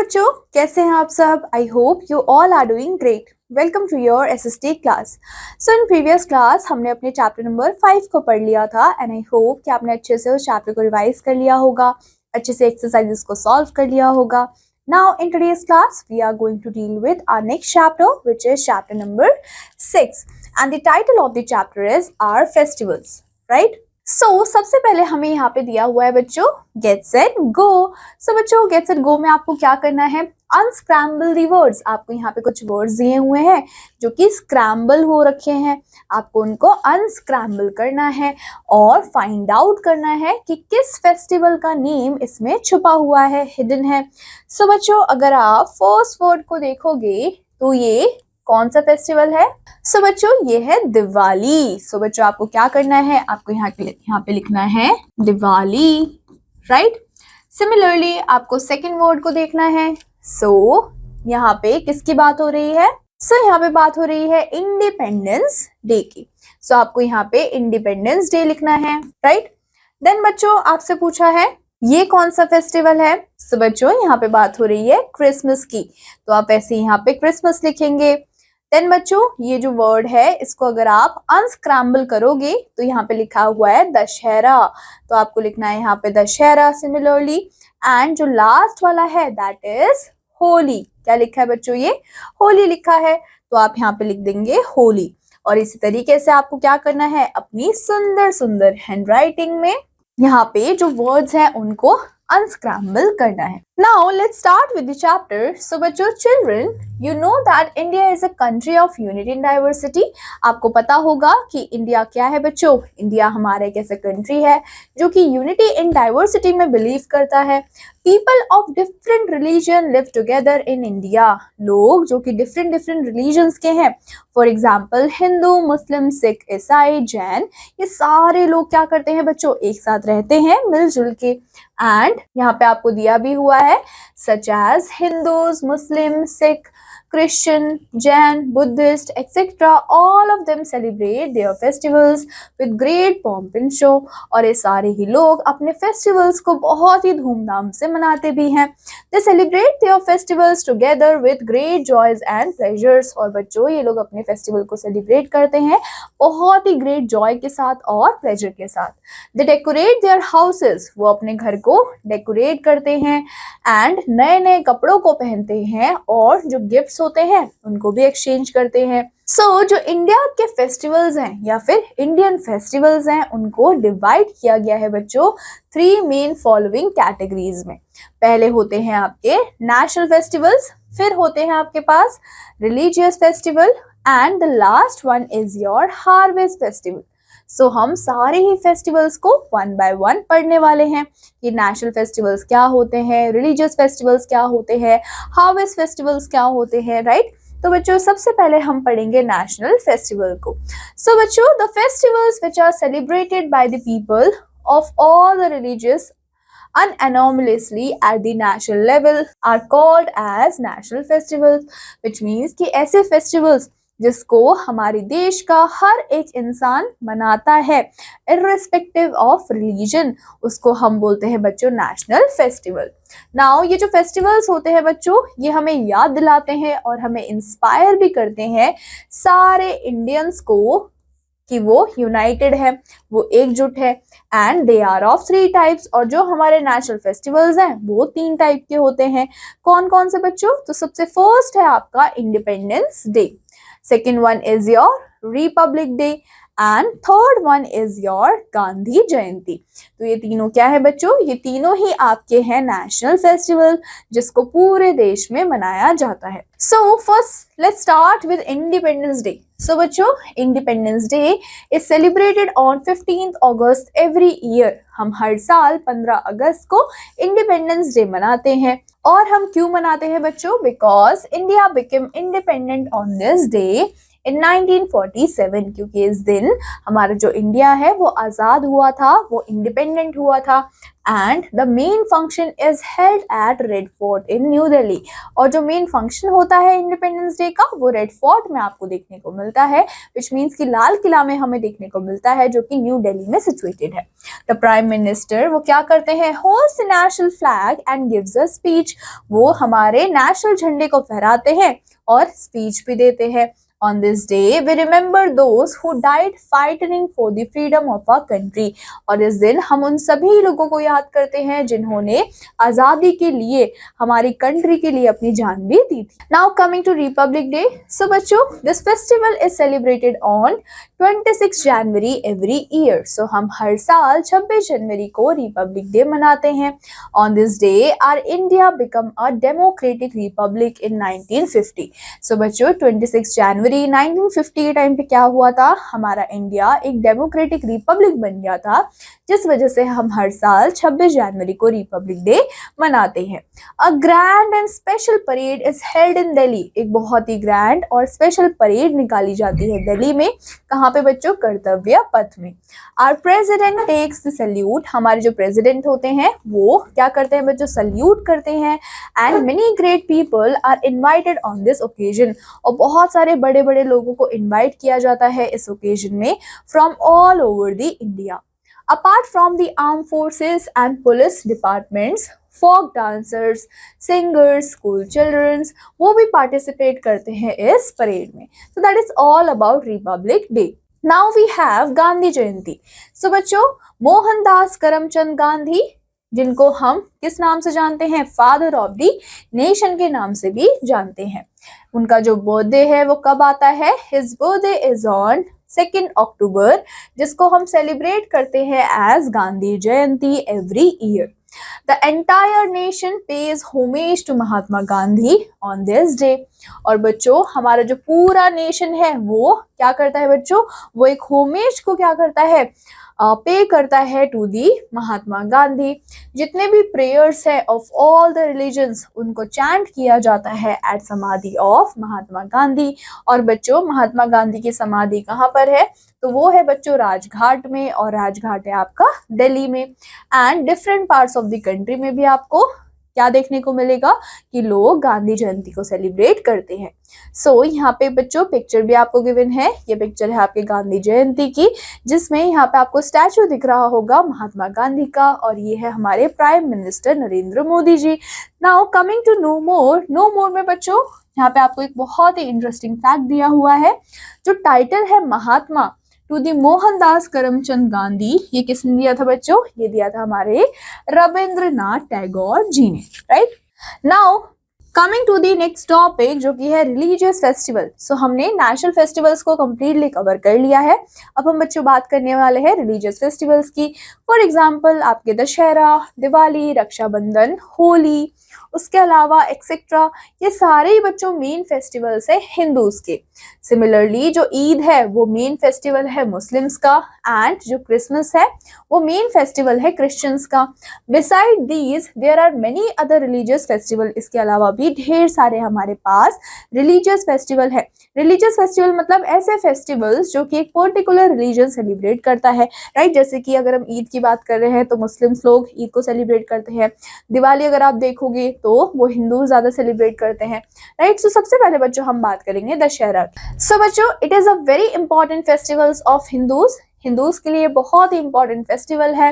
बच्चों, कैसे हैं आप सब? I hope you all are doing great. Welcome to your SST class. So in previous class हमने अपने चैप्टर नंबर 5 को पढ़ लिया था एंड आई होप कि आपने अच्छे से उस चैप्टर को रिवाइज कर लिया होगा, अच्छे से एक्सरसाइजेस को सॉल्व कर लिया होगा। Now in today's class we are going to deal with our next chapter which is chapter number 6 and the title of the chapter is our festivals, right? So सबसे पहले हमें यहाँ पे दिया हुआ है बच्चों गेट सेट गो। सो बच्चों गेट सेट गो में आपको क्या करना है? Unscramble the words. आपको यहाँ पे कुछ वर्ड्स दिए हुए हैं जो कि स्क्रैम्बल हो रखे हैं, आपको उनको अनस्क्रैम्बल करना है और फाइंड आउट करना है कि किस फेस्टिवल का नेम इसमें छुपा हुआ है, हिडन है। सो बच्चों अगर आप फर्स्ट वर्ड को देखोगे तो ये कौन सा फेस्टिवल है? सो बच्चों ये है दिवाली। सो बच्चों आपको क्या करना है? आपको यहाँ पे लिखना है दिवाली, राइट? सिमिलरली आपको सेकंड वर्ड को देखना है। सो यहाँ पे किसकी बात हो रही है? सो यहाँ पे बात हो रही है इंडिपेंडेंस डे की। सो आपको यहाँ पे इंडिपेंडेंस डे लिखना है, राइट? देन बच्चों आपसे पूछा है ये कौन सा फेस्टिवल है? सो बच्चों यहाँ पे बात हो रही है क्रिसमस की, तो आप ऐसे यहाँ पे क्रिसमस लिखेंगे। देन बच्चों ये जो वर्ड है इसको अगर आप अनस्क्रैम्बल करोगे तो यहाँ पे लिखा हुआ है दशहरा, तो आपको लिखना है यहाँ पे दशहरा सिमिलरली। एंड जो लास्ट वाला है दैट इज होली। क्या लिखा है बच्चों? ये होली लिखा है, तो आप यहाँ पे लिख देंगे होली। और इसी तरीके से आपको क्या करना है? अपनी सुंदर सुंदर हैंडराइटिंग में यहाँ पे जो वर्ड्स हैं उनको unscramble करना है। Now let's start with the chapter. So बच्चों children, you know that India is a country of unity and diversity. आपको पता होगा कि इंडिया क्या है बच्चों? इंडिया हमारा एक ऐसा कंट्री है जो कि यूनिटी इन डाइवर्सिटी में बिलीव करता है। People of different religion live together in India. लोग जो कि different religions के हैं, for example हिंदू, मुस्लिम, सिख, ईसाई, जैन, ये सारे लोग क्या करते हैं बच्चों? एक साथ रहते हैं मिलजुल के। एंड यहाँ पे आपको दिया भी हुआ है such as Hindus, Muslim, Sikh, Christian, Jain, Buddhist, etc. All of them celebrate their festivals with great pomp and show. और ये सारे ही लोग अपने फेस्टिवल्स को बहुत ही धूमधाम से मनाते भी हैं। They celebrate their festivals together with great joys and pleasures. और बच्चों ये लोग अपने फेस्टिवल को सेलिब्रेट करते हैं बहुत ही ग्रेट जॉय के साथ और प्लेजर के साथ। They decorate their houses. वो अपने घर को डेकोरेट करते हैं एंड नए नए कपड़ों को पहनते हैं और जो गिफ्ट्स होते हैं उनको भी एक्सचेंज करते हैं। सो जो इंडिया के फेस्टिवल्स हैं या फिर इंडियन फेस्टिवल्स हैं उनको डिवाइड किया गया है बच्चों 3 मेन फॉलोइंग कैटेगरीज में। पहले होते हैं आपके नेशनल फेस्टिवल्स, फिर होते हैं आपके पास religious festival and the last one is your harvest festival. So हम सारे ही फेस्टिवल्स को 1 बाय 1 पढ़ने वाले हैं कि नेशनल फेस्टिवल्स क्या होते हैं, रिलीजियस फेस्टिवल्स क्या होते हैं, हार्वेस्ट फेस्टिवल्स क्या होते हैं, राइट? तो बच्चों सबसे पहले हम पढ़ेंगे नेशनल फेस्टिवल को। सो बच्चों the festivals which are celebrated by the people of all the religious unanomaly at the national level are called as national festivals, which means कि ऐसे festivals जिसको हमारे देश का हर एक इंसान मनाता है irrespective of religion, उसको हम बोलते हैं बच्चों नेशनल फेस्टिवल। नाउ ये जो फेस्टिवल्स होते हैं बच्चों ये हमें याद दिलाते हैं और हमें इंस्पायर भी करते हैं सारे इंडियंस को कि वो यूनाइटेड है, वो एकजुट है। And they are of 3 types. और जो हमारे नेशनल फेस्टिवल्स हैं वो 3 टाइप के होते हैं। कौन कौन से बच्चों? तो सबसे फर्स्ट है आपका independence day, second one is your republic day and third one is your Gandhi Jayanti. तो ये तीनों क्या है बच्चों? ये तीनों ही आपके हैं नेशनल फेस्टिवल जिसको पूरे देश में मनाया जाता है। So first let's start with independence day. So बच्चों independence day is celebrated on 15th August every year. हम हर साल 15 अगस्त को इंडिपेंडेंस डे मनाते हैं। और हम क्यों मनाते हैं बच्चों? Because India became independent on this day in 1947, क्योंकि इस दिन हमारा जो इंडिया है वो आज़ाद हुआ था, वो इंडिपेंडेंट हुआ था। And the main function is held at red fort in new Delhi. और जो मेन फंक्शन होता है इंडिपेंडेंस डे का वो रेड फोर्ट में आपको देखने को मिलता है, विच मीन्स कि लाल किला में हमें देखने को मिलता है, जो कि न्यू दिल्ली में सिचुएटेड है। द प्राइम मिनिस्टर वो क्या करते हैं, host the national flag and gives a speech. वो हमारे नेशनल झंडे को फहराते हैं और स्पीच भी देते हैं। On this day, we remember those who died fighting for the freedom of our country. और इस दिन हम उन सभी लोगों को याद करते हैं जिन्होंने आज़ादी के लिए, हमारी कंट्री के लिए अपनी जान भी दी थी। Now coming to Republic Day. So बच्चों, this festival is celebrated on 26 January every year. So हम हर साल 26 जनवरी को रिपब्लिक डे मनाते हैं। On this day, our India become a democratic republic in 1950. So बच्चों, 26 जनवरी 1950 के टाइम पे क्या हुआ था, हमारा इंडिया एक डेमोक्रेटिक रिपब्लिक बन गया था, जिस वजह से हम हर साल 26 जनवरी को रिपब्लिक डे मनाते हैं। A grand and special parade is held in Delhi. एक बहुत ही ग्रैंड और स्पेशल परेड निकाली जाती है दिल्ली में। कहाँ पे बच्चों, कर्तव्य पथ में। Our president takes the salute. हमारे जो प्रेसिडेंट होते हैं वो क्या करते हैं बच्चों, सल्यूट करते हैं। And many great people are invited on this occasion. और बहुत सारे बड़े बड़े लोगों को इनवाइट किया जाता है इस ओकेजन में, from all over the India. Apart from the arm forces and police departments, folk dancers, singers, school childrens, वो भी पार्टिसिपेट करते हैं इस परेड में। So that is all about republic day. Now we have Gandhi Jayanti. So बच्चों, मोहनदास करमचंद गांधी, जिनको हम किस नाम से जानते हैं, फादर ऑफ द नेशन के नाम से भी जानते हैं। उनका जो बर्थडे है वो कब आता है, his birthday is on 2 October, जिसको हम सेलिब्रेट करते हैं as Gandhi Jayanti every year. The entire nation pays homage to Mahatma Gandhi on this day. और बच्चों, हमारा जो पूरा नेशन है वो क्या करता है बच्चों, वो एक होमेज को क्या करता है, पे करता है टू दी महात्मा गांधी। जितने भी प्रेयर्स है ऑफ ऑल द रिलीजन्स, उनको चैंट किया जाता है एट समाधि ऑफ महात्मा गांधी। और बच्चों, महात्मा गांधी की समाधि कहाँ पर है, तो वो है बच्चों राजघाट में, और राजघाट है आपका दिल्ली में। And different parts of the country में भी आपको क्या देखने को मिलेगा कि लोग गांधी जयंती को सेलिब्रेट करते हैं। सो यहाँ पे बच्चों पिक्चर भी आपको गिवन है। ये पिक्चर है आपके गांधी जयंती की, जिसमें यहाँ पे आपको स्टैचू दिख रहा होगा महात्मा गांधी का, और ये है हमारे prime minister Narendra Modi ji. Now coming to no more. No more में बच्चों यहाँ पे आपको एक बहुत ही इंटरेस्टिंग फैक्ट दिया हुआ है। जो टाइटल है महात्मा टू दी मोहनदास करमचंद गांधी, ये किसने दिया था बच्चों, ये दिया था हमारे रविंद्रनाथ टैगोर जी ने, right. Now coming to the next topic, जो कि है रिलीजियस फेस्टिवल। सो हमने नेशनल फेस्टिवल्स को कंप्लीटली कवर कर लिया है। अब हम बच्चों बात करने वाले हैं रिलीजियस फेस्टिवल्स की। फॉर एग्जाम्पल आपके दशहरा, दिवाली, रक्षाबंधन, होली, उसके अलावा एक्सेट्रा, ये सारे ही बच्चों मेन फेस्टिवल्स है हिंदूज के। सिमिलरली जो ईद है वो मेन फेस्टिवल है मुस्लिम्स का, एंड जो क्रिसमस है वो मेन फेस्टिवल है क्रिश्चियंस का। Besides these there are many other religious festival. इसके अलावा भी ढेर सारे हमारे पास रिलीजियस फेस्टिवल है। रिलीजियस फेस्टिवल मतलब ऐसे फेस्टिवल्स जो कि एक पर्टिकुलर रिलीजन सेलिब्रेट करता है, राइट। जैसे कि अगर हम ईद की बात कर रहे हैं तो मुस्लिम्स लोग ईद को सेलिब्रेट करते हैं। दिवाली अगर आप देखोगे तो वो हिंदू ज्यादा सेलिब्रेट करते हैं, राइट। सो सबसे पहले बच्चों हम बात करेंगे दशहरा। सो बच्चों, it is a very important festivals of Hindus के लिए बहुत ही इंपॉर्टेंट फेस्टिवल है।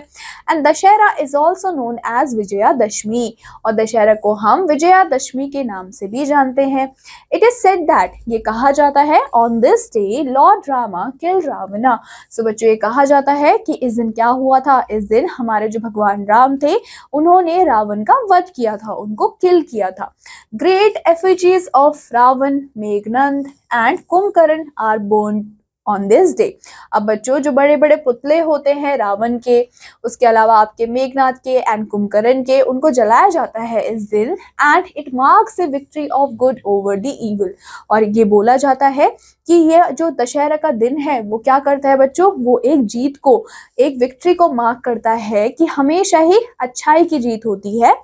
And Dussehra is also known as Vijayadashami, और दशहरा को हम विजयादशमी के नाम से भी जानते हैं। इट इज सेड दैट, ये कहा जाता है, on this day lord Rama kill Ravana. So बच्चों, ये कहा जाता है कि इस दिन क्या हुआ था, इस दिन हमारे जो भगवान राम थे उन्होंने रावण का वध किया था, उनको किल किया था। Great effigies of Ravan, Meghnad and Kumbhkaran are born on this day. अब बच्चों जो बड़े बड़े पुतले होते हैं रावण के, उसके अलावा आपके मेघनाथ के एंड कुंभकर्ण के, उनको जलाया जाता है इस दिन and it marks the victory of good over the evil. और ये बोला जाता है कि ये जो दशहरा का दिन है वो क्या करता है बच्चों, वो एक जीत को, एक विक्ट्री को मार्क करता है कि हमेशा ही अच्छाई की जीत होती है।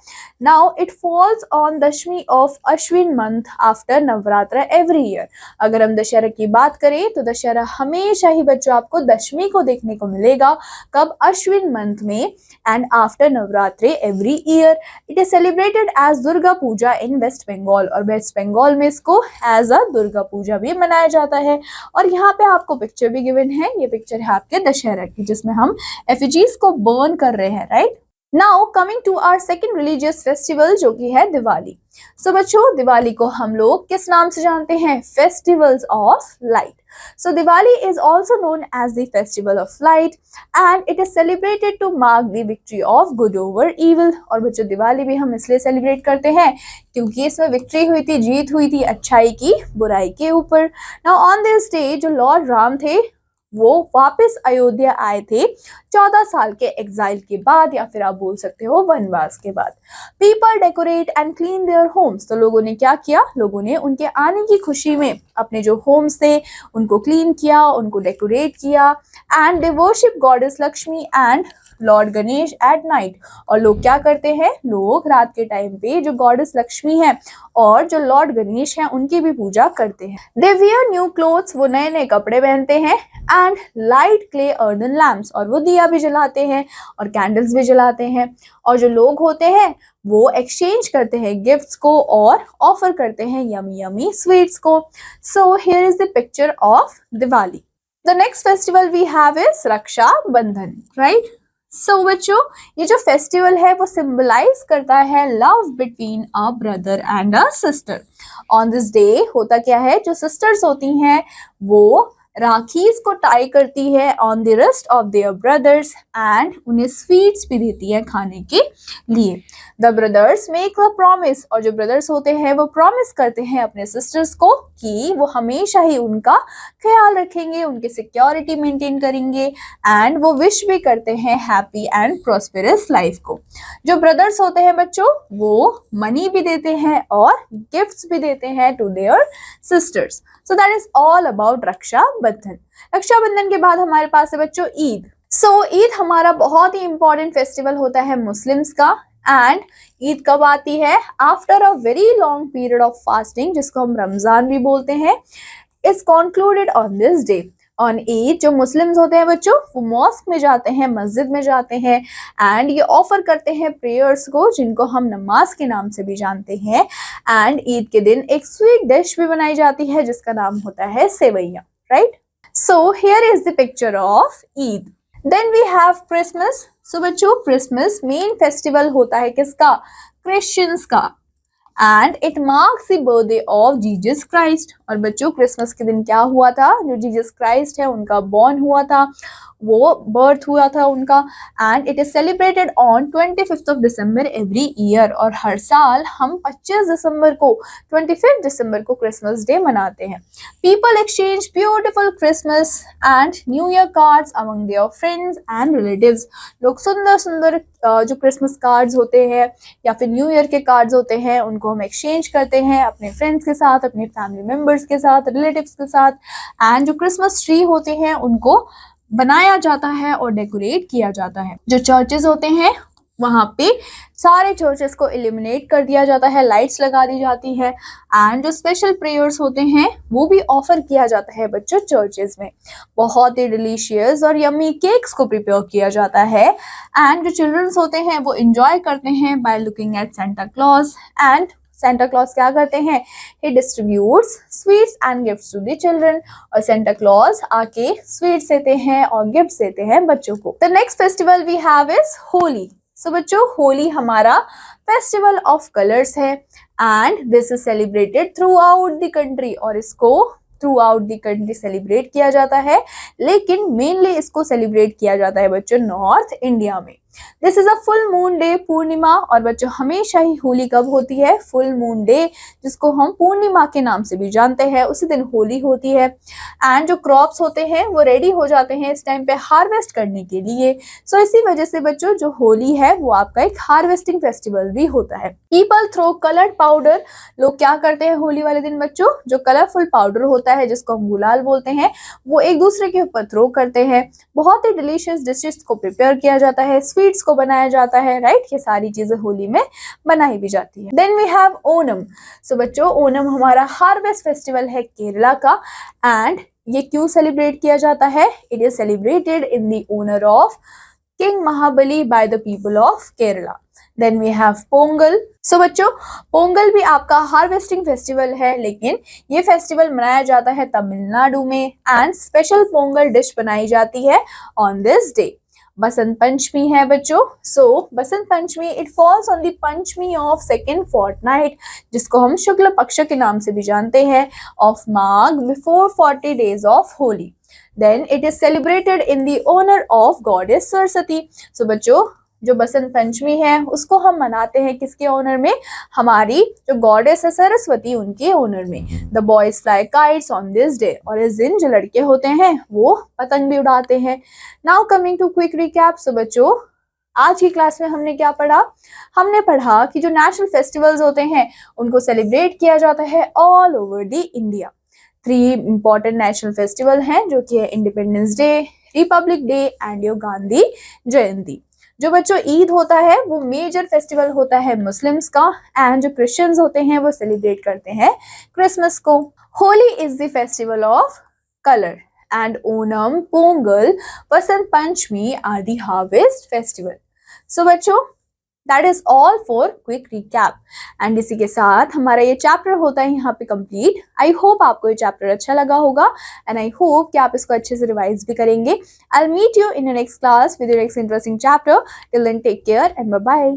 Now it falls on Dashami of Ashwin month after Navratra every year. अगर हम दशहरा की बात करें तो दशहरा हमेशा ही बच्चों आपको दशमी को देखने को मिलेगा, कब, अश्विन मंथ में and after Navratri every year. It is celebrated as Durga Puja in West Bengal, और वेस्ट बंगाल में इसको एज अ दुर्गा पूजा भी मनाया जाता है। और यहाँ पे आपको पिक्चर भी गिवन है, ये पिक्चर है आपके दशहरा की जिसमें हम एफिजीज को बर्न कर रहे हैं, right. Now coming to our second religious festival जो कि है दिवाली। सो बच्चों दिवाली को हम लोग किस नाम से जानते हैं, festivals of light. So Diwali is also known as the festival of light and it is celebrated to mark the victory of good over evil। और बच्चों दिवाली भी हम इसलिए सेलिब्रेट करते हैं क्योंकि इसमें विक्ट्री हुई थी, जीत हुई थी अच्छाई की बुराई के ऊपर। Now on this day जो लॉर्ड राम थे वो वापस अयोध्या आए थे 14 साल के एग्जाइल के बाद, या फिर आप बोल सकते हो वनवास के बाद। People decorate and clean their homes. तो लोगों ने क्या किया, लोगों ने उनके आने की खुशी में अपने जो होम्स थे उनको क्लीन किया, उनको डेकोरेट किया and they worship goddess Lakshmi and Lord Ganesh at night. और लोग क्या करते हैं, लोग रात के टाइम पे जो गॉडेस लक्ष्मी है और जो लॉर्ड गणेश हैं उनकी भी पूजा करते हैं। दे वियर न्यू क्लोथ्स, वो नए नए कपड़े पहनते हैं and light clay earthen lamps, और वो दिया भी जलाते हैं और कैंडल्स भी जलाते हैं। और जो लोग होते हैं वो एक्सचेंज करते हैं गिफ्ट्स को और ऑफर करते हैं यमी यमी स्वीट्स को। So here is the picture of Diwali. The next festival we have is Raksha Bandhan, right. सो बच्चों ये जो फेस्टिवल है वो सिंबलाइज करता है love between a brother and a sister. On this day होता क्या है, जो सिस्टर्स होती हैं वो राखीज को टाई करती है on the wrist of their brothers and उन्हें स्वीट्स भी देती है खाने के लिए। The brothers make a promise, और जो ब्रदर्स होते हैं वो प्रॉमिस करते हैं अपने सिस्टर्स को कि वो हमेशा ही उनका ख्याल रखेंगे, उनकी सिक्योरिटी मेंटेन करेंगे एंड वो विश भी करते हैं हैप्पी एंड प्रॉस्पेरस लाइफ को। जो ब्रदर्स होते हैं बच्चों वो मनी भी देते हैं और गिफ्ट्स भी देते हैं to their sisters. So that is all about Raksha Bandhan. Rakshabandhan के बाद हमारे पास है बच्चों ईद। सो ईद हमारा बहुत ही इंपॉर्टेंट फेस्टिवल होता है मुस्लिम्स का एंड ईद कब आती है, after a very long period of fasting जिसको हम रमजान भी बोलते हैं, is concluded on this day. On Eid जो मुस्लिम्स होते हैं बच्चों वो मॉस्क में जाते हैं, मस्जिद में जाते हैं एंड ये ऑफर करते हैं प्रेयर्स को जिनको हम नमाज के नाम से भी जानते हैं। एंड ईद के दिन एक स्वीट डिश भी बनाई जाती है जिसका नाम होता है sevaiyan, right. So here is the picture of Eid. Then we have Christmas. So बच्चों क्रिसमस मेन फेस्टिवल होता है किसका, क्रिश्चियंस का and it marks the birthday of Jesus Christ. और बच्चों क्रिसमस के दिन क्या हुआ था, जो जीसस क्राइस्ट है उनका बॉर्न हुआ था, वो बर्थ हुआ था उनका and it is celebrated on 25 of December every year. और हर साल हम 25 दिसंबर को 25 दिसंबर को क्रिसमस डे मनाते हैं। People exchange beautiful Christmas and new year cards among their friends and relatives. लोग सुंदर सुंदर जो क्रिसमस कार्ड्स होते हैं या फिर न्यू ईयर के कार्ड्स होते हैं उनको हम एक्सचेंज करते हैं अपने फ्रेंड्स के साथ, अपने फैमिली मेम्बर्स के साथ, रिलेटिव्स के साथ। एंड जो क्रिसमस ट्री होते हैं उनको बनाया जाता है और डेकोरेट किया जाता है। जो चर्चेस होते हैं वहाँ पे सारे चर्चेस को इल्यूमिनेट कर दिया जाता है, लाइट्स लगा दी जाती है एंड जो स्पेशल प्रेयर्स होते हैं वो भी ऑफर किया जाता है बच्चों चर्चेस में। बहुत ही डिलीशियस और यम्मी केक्स को प्रिपेयर किया जाता है एंड जो चिल्ड्रंस होते हैं वो एंजॉय करते हैं by looking at Santa Claus. And Santa Claus क्या करते हैं, he distributes sweets and gifts to the children. और सेंटा क्लॉज आके स्वीट्स देते हैं और गिफ्ट्स देते हैं बच्चों को। The next festival we have is Holi. So बच्चों होली हमारा फेस्टिवल ऑफ कलर्स है and this is celebrated throughout the country. और इसको throughout the country celebrate किया जाता है, लेकिन मेनली इसको सेलिब्रेट किया जाता है बच्चों नॉर्थ इंडिया में। This is a full moon day, Purnima. और बच्चों हमेशा ही होली कब होती है? फुल मून डे, जिसको हम पूर्णिमा के नाम से भी जानते हैं, उसी दिन होली होती है। एंड जो क्रॉप्स होते हैं वो रेडी हो जाते हैं इस टाइम पे हार्वेस्ट करने के लिए। सो इसी वजह से बच्चों जो होली है वो आपका एक हार्वेस्टिंग फेस्टिवल भी होता है। पीपल थ्रो कलर्ड पाउडर, लोग क्या करते हैं होली वाले दिन बच्चों? जो कलरफुल पाउडर होता है जिसको हम गुलाल बोलते हैं, वो एक दूसरे के ऊपर थ्रो करते हैं। बहुत ही डिलीशियस डिशेस को प्रिपेयर किया जाता है, स्वीट्स को बनाया जाता है, राइट? ये सारी चीजें होली में बनाई भी जाती है। Then we have Onam. So बच्चों ओनम हमारा हार्वेस्ट फेस्टिवल है केरला का। एंड ये क्यों सेलिब्रेट किया जाता है? It is celebrated in the honour of king Mahabali by the people of Kerala. Then we have Pongal. So बच्चों पोंगल भी आपका हार्वेस्टिंग फेस्टिवल है, लेकिन ये फेस्टिवल मनाया जाता है तमिलनाडु में। एंड स्पेशल पोंगल डिश बनाई जाती है on this day. Basant Panchami है बच्चों। So Basant Panchami it falls on the Panchami of second fortnight, जिसको हम शुक्ल पक्ष के नाम से भी जानते हैं, of Magh, before 40 days of Holi. Then it is celebrated in the honour of goddess Saraswati. So बच्चों जो बसंत पंचमी है उसको हम मनाते हैं किसके ऑनर में? हमारी जो गॉडेस है सरस्वती, उनके ऑनर में। The boys fly kites on this day, और इस दिन जो लड़के होते हैं वो पतंग भी उड़ाते हैं। Now coming to quick recap. So बच्चों आज की क्लास में हमने क्या पढ़ा? हमने पढ़ा कि जो नेशनल फेस्टिवल्स होते हैं उनको सेलिब्रेट किया जाता है all over the India. 3 important national festival हैं जो कि है independence day, republic day and your Gandhi Jayanti. जो बच्चों ईद होता है वो मेजर फेस्टिवल होता है मुस्लिम्स का। एंड जो क्रिश्चियंस होते हैं वो सेलिब्रेट करते हैं क्रिसमस को। Holi is the festival of colour and Onam, Pongal, Basant Panchami are the harvest festival. So बच्चों that is all for quick recap. And इसी के साथ हमारा ये चैप्टर होता है यहाँ पे कंप्लीट। आई होप आपको ये चैप्टर अच्छा लगा होगा एंड आई होप कि आप इसको अच्छे से रिवाइज भी करेंगे। I will meet you in your next class with your next interesting chapter. Till then take care and bye bye.